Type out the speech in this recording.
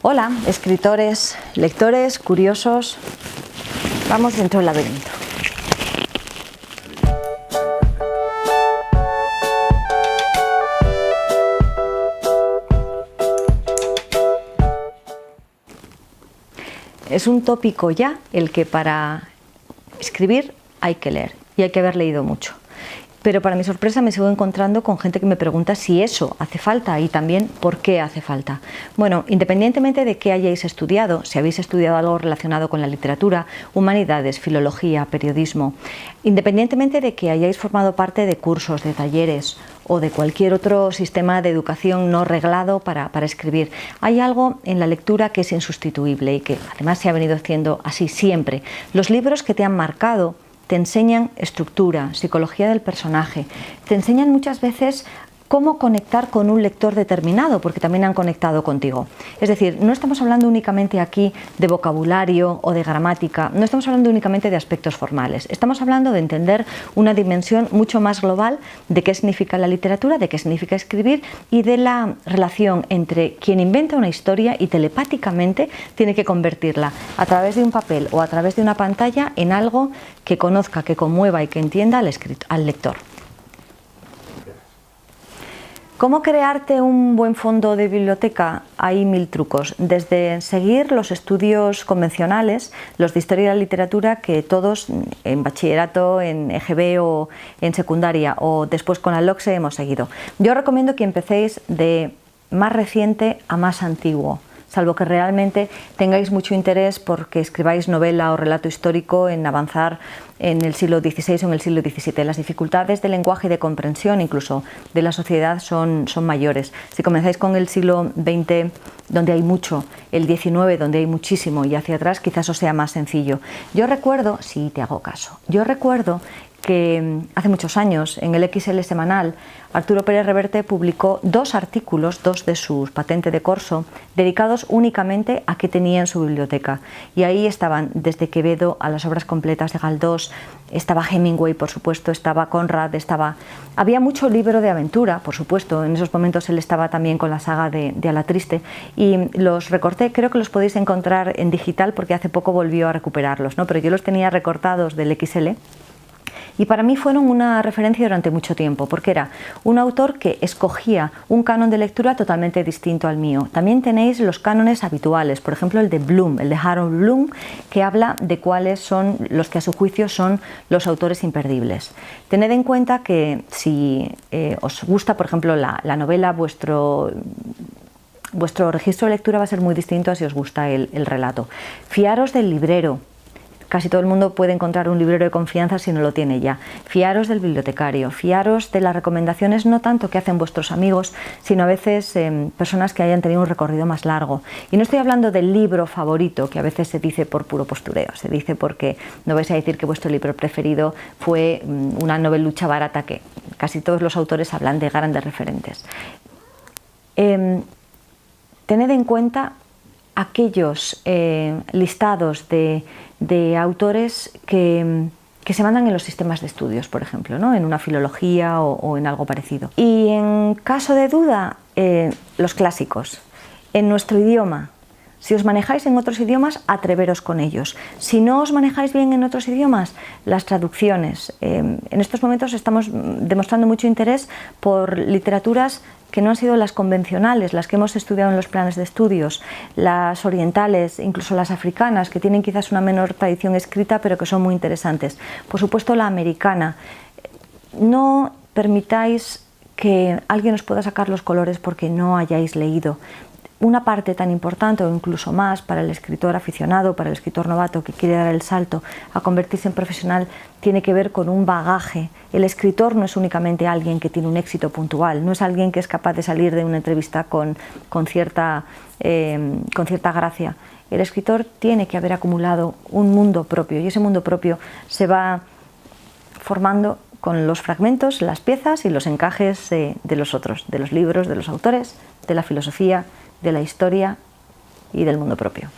Hola, escritores, lectores, curiosos. Vamos dentro del laberinto. Es un tópico ya el que para escribir hay que leer y hay que haber leído mucho. Pero para mi sorpresa me sigo encontrando con gente que me pregunta si eso hace falta y también por qué hace falta. Bueno, independientemente de qué hayáis estudiado, si habéis estudiado algo relacionado con la literatura, humanidades, filología, periodismo, independientemente de que hayáis formado parte de cursos, de talleres o de cualquier otro sistema de educación no reglado para escribir, hay algo en la lectura que es insustituible y que además se ha venido haciendo así siempre. Los libros que te han marcado te enseñan estructura, psicología del personaje, te enseñan muchas veces cómo conectar con un lector determinado, porque también han conectado contigo. Es decir, no estamos hablando únicamente aquí de vocabulario o de gramática, no estamos hablando únicamente de aspectos formales, estamos hablando de entender una dimensión mucho más global de qué significa la literatura, de qué significa escribir y de la relación entre quien inventa una historia y telepáticamente tiene que convertirla a través de un papel o a través de una pantalla en algo que conozca, que conmueva y que entienda al lector. ¿Cómo crearte un buen fondo de biblioteca? Hay mil trucos, desde seguir los estudios convencionales, los de historia de la literatura que todos en bachillerato, en EGB o en secundaria o después con la LOCSE hemos seguido. Yo recomiendo que empecéis de más reciente a más antiguo, salvo que realmente tengáis mucho interés porque escribáis novela o relato histórico en avanzar en el siglo XVI o en el siglo XVII. Las dificultades de lenguaje y de comprensión incluso de la sociedad son mayores. Si comenzáis con el siglo XX, donde hay mucho, el XIX, donde hay muchísimo, y hacia atrás quizás os sea más sencillo. Yo recuerdo, si te hago caso, yo recuerdo que hace muchos años en el XL semanal Arturo Pérez Reverte publicó dos artículos, dos de sus patente de corso, dedicados únicamente a qué tenía en su biblioteca. Y ahí estaban desde Quevedo a las obras completas de Galdós, estaba Hemingway, por supuesto, estaba Conrad, había mucho libro de aventura, por supuesto, en esos momentos él estaba también con la saga de A la Triste, y los recorté, creo que los podéis encontrar en digital porque hace poco volvió a recuperarlos, ¿no? Pero yo los tenía recortados del XL. Y para mí fueron una referencia durante mucho tiempo, porque era un autor que escogía un canon de lectura totalmente distinto al mío. También tenéis los cánones habituales, por ejemplo el de Bloom, el de Harold Bloom, que habla de cuáles son los que a su juicio son los autores imperdibles. Tened en cuenta que si os gusta, por ejemplo, la novela, vuestro registro de lectura va a ser muy distinto a si os gusta el relato. Fiaros del librero. Casi todo el mundo puede encontrar un librero de confianza si no lo tiene ya. Fiaros del bibliotecario, fiaros de las recomendaciones no tanto que hacen vuestros amigos, sino a veces personas que hayan tenido un recorrido más largo. Y no estoy hablando del libro favorito, que a veces se dice por puro postureo, se dice porque no vais a decir que vuestro libro preferido fue una novelucha barata, que casi todos los autores hablan de grandes referentes. Tened en cuenta aquellos listados de autores que se mandan en los sistemas de estudios, por ejemplo, ¿no? En una filología o en algo parecido. Y en caso de duda, los clásicos, en nuestro idioma. Si os manejáis en otros idiomas, atreveros con ellos. Si no os manejáis bien en otros idiomas, las traducciones. En estos momentos estamos demostrando mucho interés por literaturas que no han sido las convencionales, las que hemos estudiado en los planes de estudios, las orientales, incluso las africanas, que tienen quizás una menor tradición escrita, pero que son muy interesantes. Por supuesto, la americana. No permitáis que alguien os pueda sacar los colores porque no hayáis leído. Una parte tan importante o incluso más para el escritor aficionado, para el escritor novato que quiere dar el salto a convertirse en profesional, tiene que ver con un bagaje. El escritor no es únicamente alguien que tiene un éxito puntual, no es alguien que es capaz de salir de una entrevista con cierta gracia. El escritor tiene que haber acumulado un mundo propio y ese mundo propio se va formando con los fragmentos, las piezas y los encajes de los otros, de los libros, de los autores, de la filosofía, de la historia y del mundo propio.